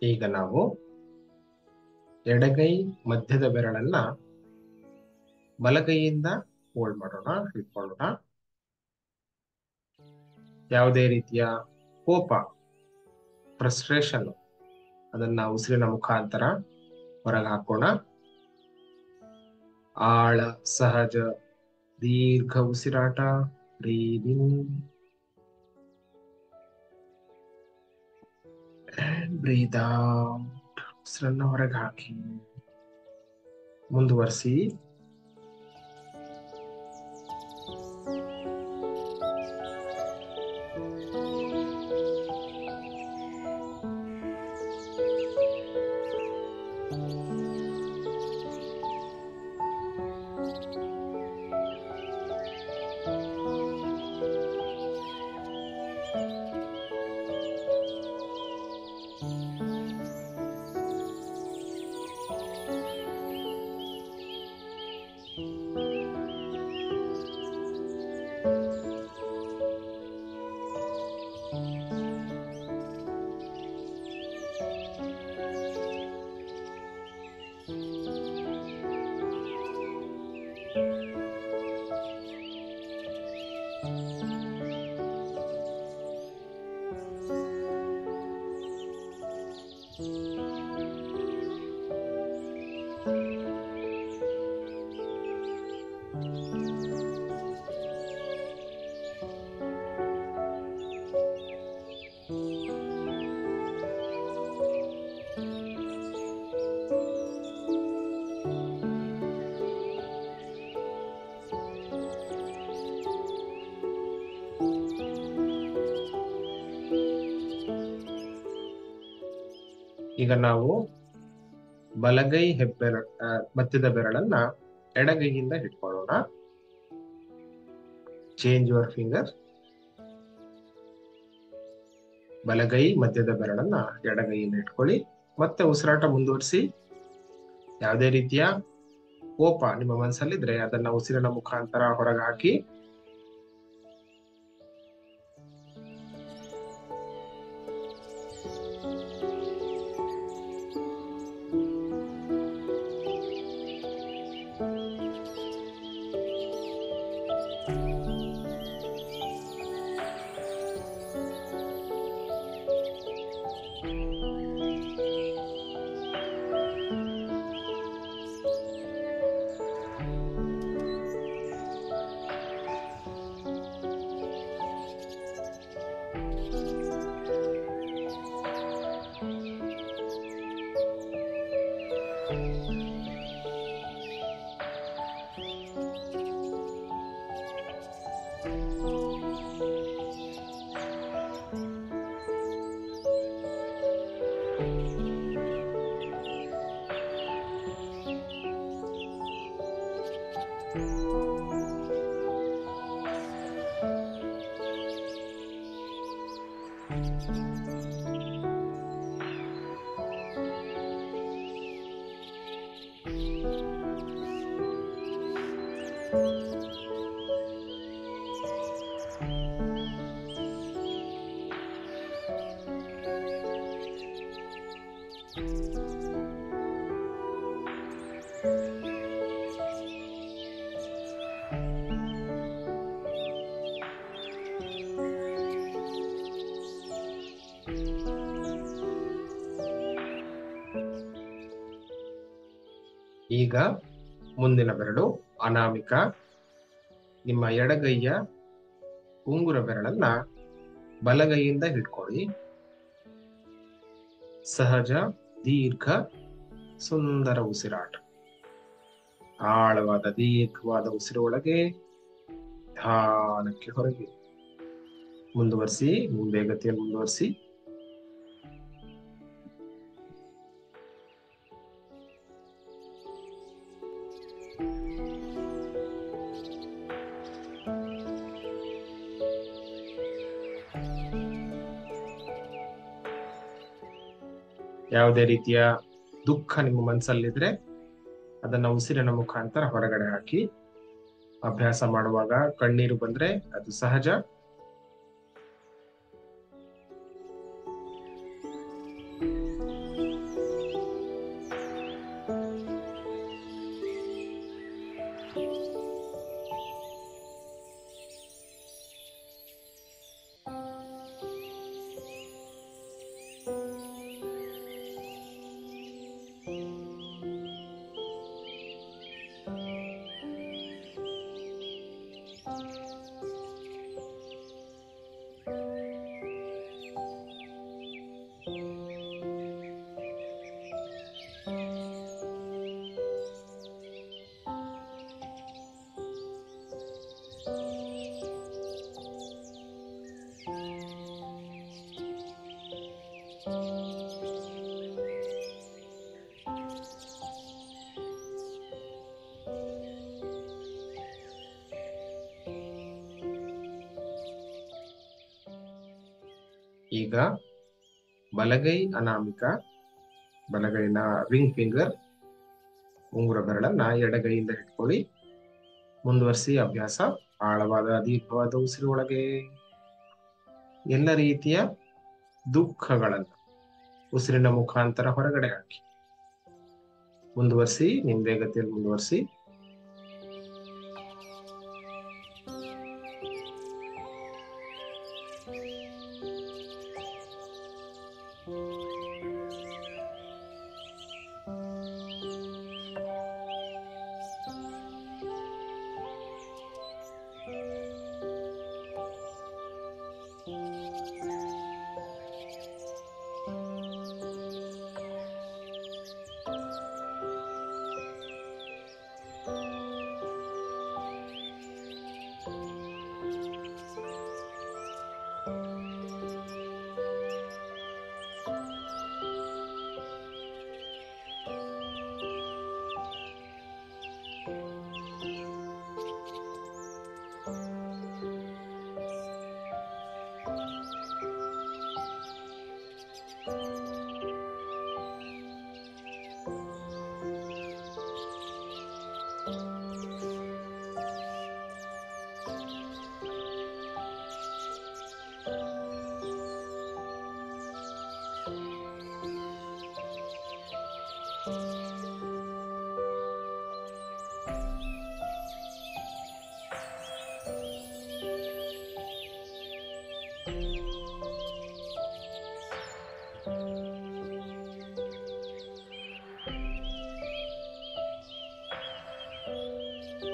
ಈಗ ನಾವು ಎಡಗೈ ಮಧ್ಯದ ಬೆರಳನ್ನ ಬಲಗೈಯಿಂದ ಹೋಲ್ಡ್ ಮಾಡೋಣ, ಇಟ್ಕೊಳ್ಳೋಣ. ಯಾವುದೇ ರೀತಿಯ ಕೋಪ, ಫ್ರಸ್ಟ್ರೇಷನ್ ಅದನ್ನ ಉಸಿರಿನ ಮುಖಾಂತರ ಹೊರಗೆ ಹಾಕೋಣ. ಆಳ ಸಹಜ ದೀರ್ಘ ಉಸಿರಾಟ. Breathe in and breathe out. ಉಸಿರನ್ನ ಹೊರಗೆ ಹಾಕಿ. ಮುಂದುವರಿಸಿ. ಈಗ ನಾವು ಬಲಗೈ ಮಧ್ಯದ ಬೆರಳನ್ನ ಎಡಗೈಯಿಂದ ಹಿಡ್ಕೊಳ್ಳೋಣ. Change your finger. ಬಲಗೈ ಮಧ್ಯದ ಬೆರಳನ್ನ ಎಡಗೈಯಿಂದ ಇಟ್ಕೊಳ್ಳಿ. ಮತ್ತೆ ಉಸಿರಾಟ ಮುಂದುವರಿಸಿ. ಯಾವುದೇ ರೀತಿಯ ಕೋಪ ನಿಮ್ಮ ಮನಸ್ಸಲ್ಲಿದ್ರೆ ಅದನ್ನ ಉಸಿರಿನ ಮುಖಾಂತರ ಹೊರಗೆ ಹಾಕಿ. ಈಗ ಮುಂದಿನ ಬೆರಳು ಅನಾಮಿಕ. ನಿಮ್ಮ ಎಡಗೈಯ ಉಂಗುರ ಬೆರಳನ್ನ ಬಲಗೈಯಿಂದ ಹಿಡ್ಕೊಳ್ಳಿ. ಸಹಜ, ದೀರ್ಘ, ಸುಂದರ ಉಸಿರಾಟ. ಆಳವಾದ ದೀರ್ಘವಾದ ಉಸಿರು ಒಳಗೆ, ನಿಧಾನಕ್ಕೆ ಹೊರಗೆ. ಮುಂದುವರಿಸಿ, ವೇಗತೆಯಲ್ಲಿ ಮುಂದುವರಿಸಿ. ಯಾವುದೇ ರೀತಿಯ ದುಃಖ ನಿಮ್ಮ ಮನಸ್ಸಲ್ಲಿದ್ರೆ ಅದನ್ನ ಉಸಿರಿನ ಮುಖಾಂತರ ಹೊರಗಡೆ ಹಾಕಿ. ಅಭ್ಯಾಸ ಮಾಡುವಾಗ ಕಣ್ಣೀರು ಬಂದ್ರೆ ಅದು ಸಹಜ. ಈಗ ಬಲಗೈ ಅನಾಮಿಕ, ಬಲಗೈನ ರಿಂಗ್ ಫಿಂಗರ್ ಉಂಗುರ ಬೆರಳನ್ನ ಎಡಗೈಯಿಂದ ಇಟ್ಕೊಳ್ಳಿ. ಮುಂದುವರಿಸಿ ಅಭ್ಯಾಸ. ಆಳವಾದ ದೀರ್ಘವಾದ ಉಸಿರು ಒಳಗೆ. ಎಲ್ಲ ರೀತಿಯ ದುಃಖಗಳನ್ನು ಉಸಿರಿನ ಮುಖಾಂತರ ಹೊರಗಡೆ ಹಾಕಿ. ಮುಂದುವರಿಸಿ, ನಿಮ್ಮ ವೇಗತೆಯಲ್ಲಿ ಮುಂದುವರಿಸಿ. ಈಗ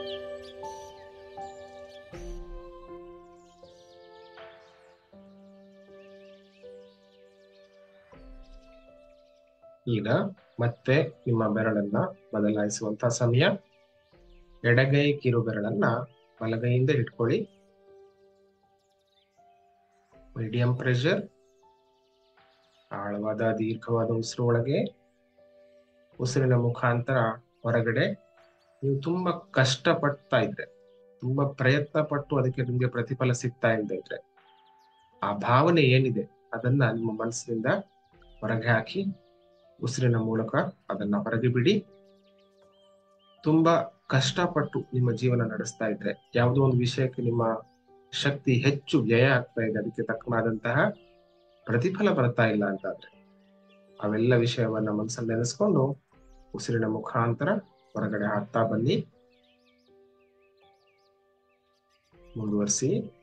ಮತ್ತೆ ನಿಮ್ಮ ಬೆರಳನ್ನ ಬದಲಾಯಿಸುವಂತಹ ಸಮಯ. ಎಡಗೈ ಕಿರು ಬೆರಳನ್ನ ಬಲಗೈಯಿಂದ ಇಟ್ಕೊಳ್ಳಿ. Medium pressure. ಆಳವಾದ ದೀರ್ಘವಾದ ಉಸಿರು ಒಳಗೆ, ಉಸಿರಿನ ಮುಖಾಂತರ ಹೊರಗಡೆ. ನೀವು ತುಂಬಾ ಕಷ್ಟಪಡ್ತಾ ಇದ್ರೆ, ತುಂಬಾ ಪ್ರಯತ್ನ ಪಟ್ಟು ಅದಕ್ಕೆ ನಿಮ್ಗೆ ಪ್ರತಿಫಲ ಸಿಗ್ತಾ ಇದ್ರೆ, ಆ ಭಾವನೆ ಏನಿದೆ ಅದನ್ನ ನಿಮ್ಮ ಮನಸ್ಸಿನಿಂದ ಹೊರಗೆ ಹಾಕಿ ಉಸಿರಿನ ಮೂಲಕ ಅದನ್ನ ಹೊರಗೆ ಬಿಡಿ. ತುಂಬಾ ಕಷ್ಟಪಟ್ಟು ನಿಮ್ಮ ಜೀವನ ನಡೆಸ್ತಾ ಇದ್ರೆ, ಯಾವುದೋ ಒಂದು ವಿಷಯಕ್ಕೆ ನಿಮ್ಮ ಶಕ್ತಿ ಹೆಚ್ಚು ವ್ಯಯ ಆಗ್ತಾ ಇದೆ, ಅದಕ್ಕೆ ತಕ್ಕನಾದಂತಹ ಪ್ರತಿಫಲ ಬರ್ತಾ ಇಲ್ಲ ಅಂತಾದ್ರೆ, ಅವೆಲ್ಲ ವಿಷಯವನ್ನ ಮನಸ್ಸಲ್ಲಿ ನೆನೆಸ್ಕೊಂಡು ಉಸಿರಿನ ಮುಖಾಂತರ ಹೊರಗಡೆ ಹಾಕ್ತಾ ಬನ್ನಿ. ಮುಂದುವರಿಸಿ.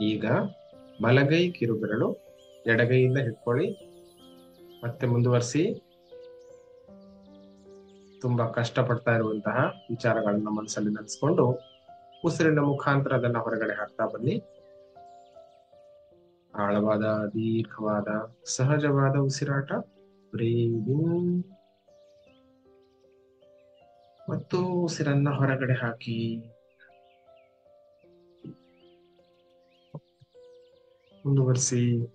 ಈಗ ಬಲಗೈ ಕಿರುಬೆರಳು ಎಡಗೈಯಿಂದ ಹಿಡ್ಕೊಳ್ಳಿ. ಮತ್ತೆ ಮುಂದುವರಿಸಿ. ತುಂಬಾ ಕಷ್ಟಪಡ್ತಾ ಇರುವಂತಹ ವಿಚಾರಗಳನ್ನ ಮನಸ್ಸಲ್ಲಿ ನೆನೆಸ್ಕೊಂಡು ಉಸಿರಿನ ಮುಖಾಂತರ ಅದನ್ನ ಹೊರಗಡೆ ಹಾಕ್ತಾ ಬನ್ನಿ. ಆಳವಾದ ದೀರ್ಘವಾದ ಸಹಜವಾದ ಉಸಿರಾಟ. ಬ್ರೀತ್ ಇನ್ ಮತ್ತು ಉಸಿರನ್ನ ಹೊರಗಡೆ ಹಾಕಿ. ಮುಂದುವರಿಸಿ.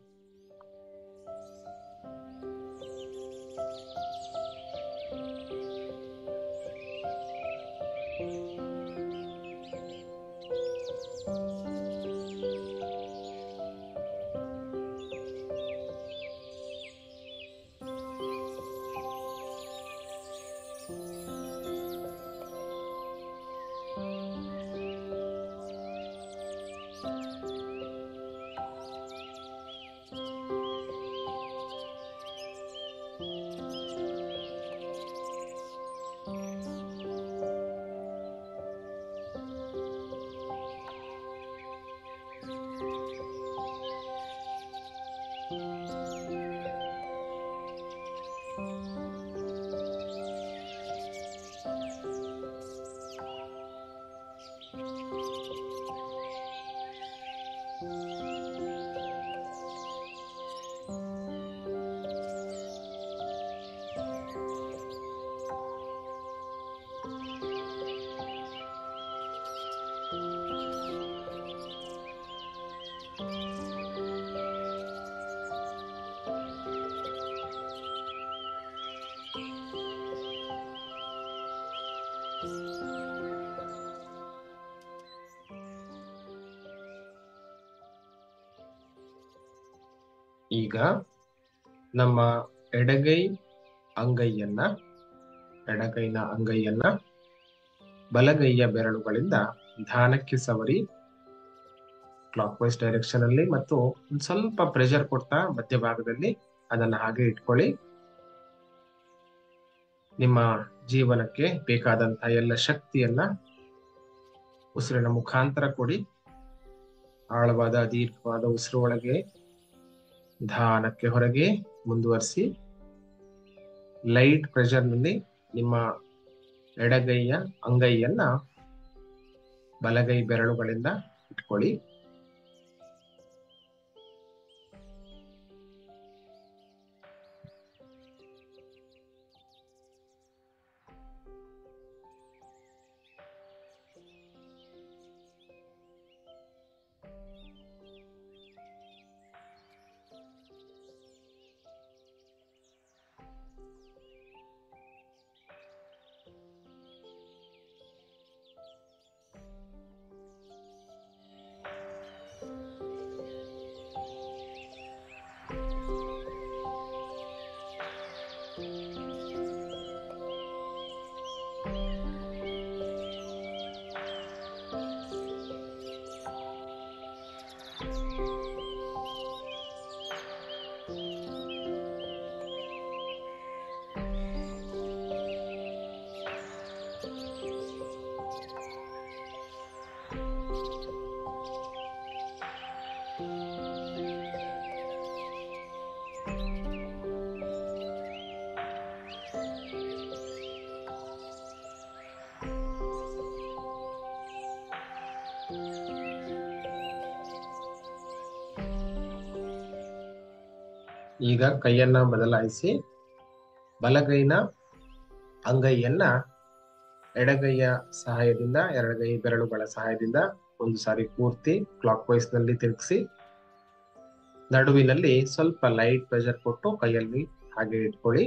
ಈಗ ನಮ್ಮ ಎಡಗೈನ ಅಂಗೈಯನ್ನ ಬಲಗೈಯ ಬೆರಳುಗಳಿಂದ ನಿಧಾನಕ್ಕೆ ಸವರಿ ಕ್ಲಾಕ್ ವೈಸ್ ಡೈರೆಕ್ಷನ್ ಅಲ್ಲಿ, ಮತ್ತು ಒಂದ್ ಸ್ವಲ್ಪ ಪ್ರೆಷರ್ ಕೊಡ್ತಾ ಮಧ್ಯಭಾಗದಲ್ಲಿ ಅದನ್ನ ಹಾಗೆ ಇಟ್ಕೊಳ್ಳಿ. ನಿಮ್ಮ ಜೀವನಕ್ಕೆ ಬೇಕಾದಂತಹ ಎಲ್ಲ ಶಕ್ತಿಯನ್ನ ಉಸಿರಿನ ಮುಖಾಂತರ ಕೊಡಿ. ಆಳವಾದ ದೀರ್ಘವಾದ ಉಸಿರು ಒಳಗೆ, ನಿಧಾನಕ್ಕೆ ಹೊರಗೆ. ಮುಂದುವರಿಸಿ. ಲೈಟ್ ಪ್ರೆಷರ್ ನಲ್ಲಿ ನಿಮ್ಮ ಎಡಗೈಯ ಅಂಗೈಯನ್ನ ಬಲಗೈ ಬೆರಳುಗಳಿಂದ ಇಟ್ಕೊಳ್ಳಿ. ಈಗ ಕೈಯನ್ನ ಬದಲಾಯಿಸಿ ಬಲಗೈನ ಅಂಗೈಯನ್ನ ಎಡಗೈಯ ಸಹಾಯದಿಂದ ಎರಡಗೈ ಬೆರಳುಗಳ ಸಹಾಯದಿಂದ ಒಂದು ಸಾರಿ ಪೂರ್ತಿ ಕ್ಲಾಕ್ ವೈಸ್ ನಲ್ಲಿ ತಿರುಗಿಸಿ ನಡುವಿನಲ್ಲಿ ಸ್ವಲ್ಪ ಲೈಟ್ ಪ್ರೆಷರ್ ಕೊಟ್ಟು ಕೈಯಲ್ಲಿ ಹಾಗೆ ಇಟ್ಕೊಳ್ಳಿ.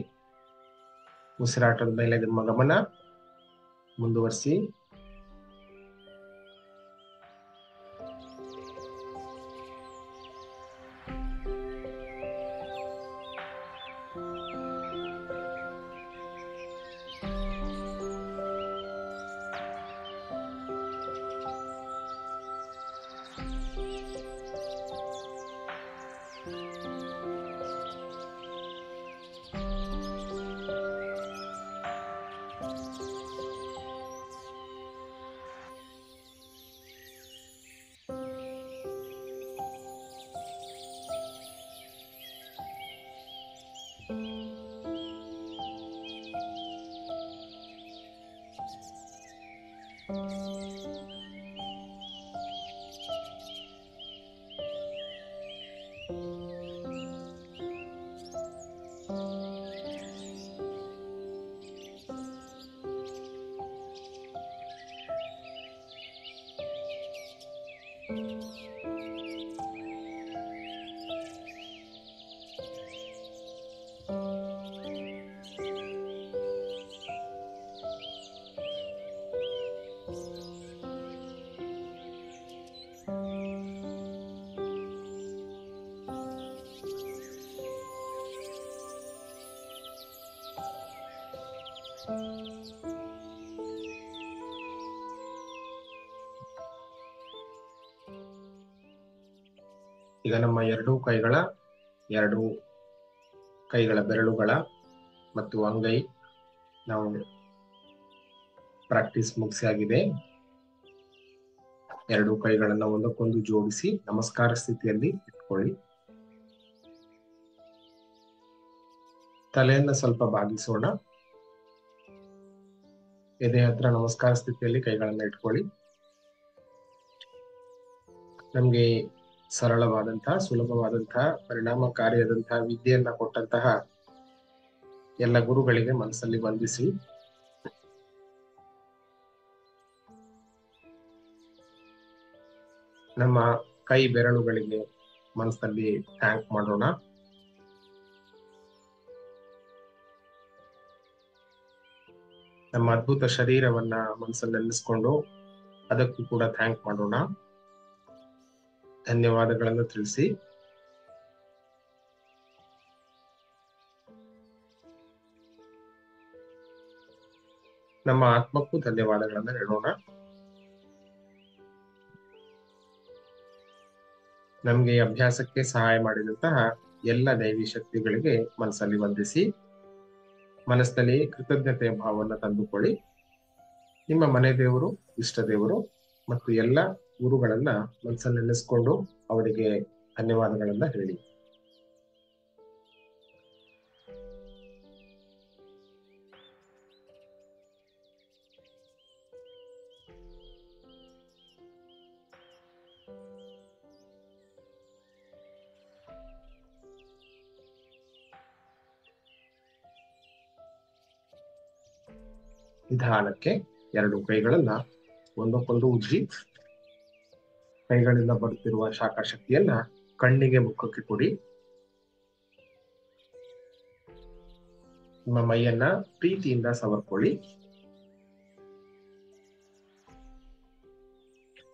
ಉಸಿರಾಟದ ಮೇಲೆ ನಿಮ್ಮ ಗಮನ ಮುಂದುವರಿಸಿ. ಈಗ ನಮ್ಮ ಎರಡು ಕೈಗಳ ಬೆರಳುಗಳ ಮತ್ತು ಅಂಗೈ ನಾವು ಪ್ರಾಕ್ಟೀಸ್ ಮುಗಿಸಿ ಆಗಿದೆ. ಎರಡು ಕೈಗಳನ್ನ ಒಂದಕ್ಕೊಂದು ಜೋಡಿಸಿ ನಮಸ್ಕಾರ ಸ್ಥಿತಿಯಲ್ಲಿ ಇಟ್ಕೊಳ್ಳಿ. ತಲೆಯನ್ನ ಸ್ವಲ್ಪ ಬಾಗಿಸೋಣ. ಎದೆ ಹತ್ರ ನಮಸ್ಕಾರ ಸ್ಥಿತಿಯಲ್ಲಿ ಕೈಗಳನ್ನ ಇಟ್ಕೊಳ್ಳಿ. ನಮ್ಗೆ ಸರಳವಾದಂತಹ ಸುಲಭವಾದಂತಹ ಪರಿಣಾಮಕಾರಿಯಾದಂತಹ ವಿದ್ಯೆಯನ್ನ ಕೊಟ್ಟಂತಹ ಎಲ್ಲ ಗುರುಗಳಿಗೆ ಮನಸ್ಸಲ್ಲಿ ವಂದಿಸಿ ನಮ್ಮ ಕೈ ಬೆರಳುಗಳಿಗೆ ಮನಸ್ಸಲ್ಲಿ ಥ್ಯಾಂಕ್ ಮಾಡೋಣ. ನಮ್ಮ ಅದ್ಭುತ ಶರೀರವನ್ನ ಮನಸ್ಸಲ್ಲಿ ನೆನೆಸ್ಕೊಂಡು ಅದಕ್ಕೂ ಕೂಡ ಥ್ಯಾಂಕ್ ಮಾಡೋಣ. ಧನ್ಯವಾದಗಳನ್ನು ತಿಳಿಸಿ. ನಮ್ಮ ಆತ್ಮಕ್ಕೂ ಧನ್ಯವಾದಗಳನ್ನು ಹೇಳೋಣ. ನಮ್ಗೆ ಅಭ್ಯಾಸಕ್ಕೆ ಸಹಾಯ ಮಾಡಿದಂತಹ ಎಲ್ಲ ದೈವಿ ಶಕ್ತಿಗಳಿಗೆ ಮನಸ್ಸಲ್ಲಿ ವಂದಿಸಿ ಮನಸ್ಸಲ್ಲಿ ಕೃತಜ್ಞತೆಯ ಭಾವವನ್ನು ತಂದುಕೊಳ್ಳಿ. ನಿಮ್ಮ ಮನೆ ದೇವರು, ಇಷ್ಟ ದೇವರು ಮತ್ತು ಎಲ್ಲ ಗುರುಗಳನ್ನ ಮನಸ್ಸಲ್ಲಿ ನೆನೆಸ್ಕೊಂಡು ಅವರಿಗೆ ಧನ್ಯವಾದಗಳನ್ನ ಹೇಳಿ. ನಿಧಾನಕ್ಕೆ ಎರಡು ಕೈಗಳನ್ನ ಒಂದಕ್ಕೊಂದು ಉಜ್ಜಿ ಕೈಗಳಿಂದ ಬರುತ್ತಿರುವ ಶಾಖ ಶಕ್ತಿಯನ್ನ ಕಣ್ಣಿಗೆ ಮುಖಕ್ಕೆ ಕೊಡಿ. ನಿಮ್ಮ ಮೈಯನ್ನ ಪ್ರೀತಿಯಿಂದ ಸವರ್ಕೊಳ್ಳಿ.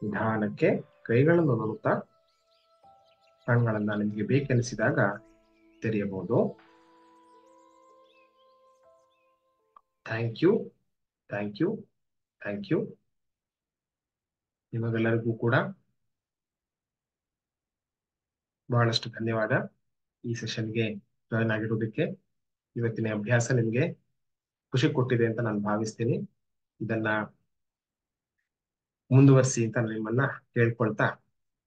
ನಿಧಾನಕ್ಕೆ ಕೈಗಳನ್ನು ನೋಡುತ್ತಾ ಕಣ್ಗಳನ್ನ ನಿಮಗೆ ಬೇಕೆನಿಸಿದಾಗ ತೆರೆಯಬಹುದು. Thank you, thank you, thank you. ನಿಮಗೆಲ್ಲರಿಗೂ ಕೂಡ ಬಹಳಷ್ಟು ಧನ್ಯವಾದ ಈ ಸೆಷನ್ಗೆ ಜಾಯ್ನ್ ಆಗಿರೋದಕ್ಕೆ. ಇವತ್ತಿನ ಅಭ್ಯಾಸ ನಿಮ್ಗೆ ಖುಷಿ ಕೊಟ್ಟಿದೆ ಅಂತ ನಾನು ಭಾವಿಸ್ತೀನಿ. ಇದನ್ನ ಮುಂದುವರಿಸಿ ಅಂತ ನಾನು ನಿಮ್ಮನ್ನ ಕೇಳ್ಕೊಳ್ತಾ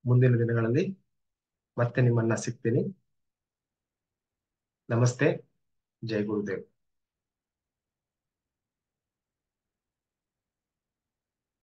ಮುಂದಿನ ದಿನಗಳಲ್ಲಿ ಮತ್ತೆ ನಿಮ್ಮನ್ನ ಸಿಗ್ತೀನಿ. ನಮಸ್ತೆ. ಜೈ ಗುರುದೇವ್.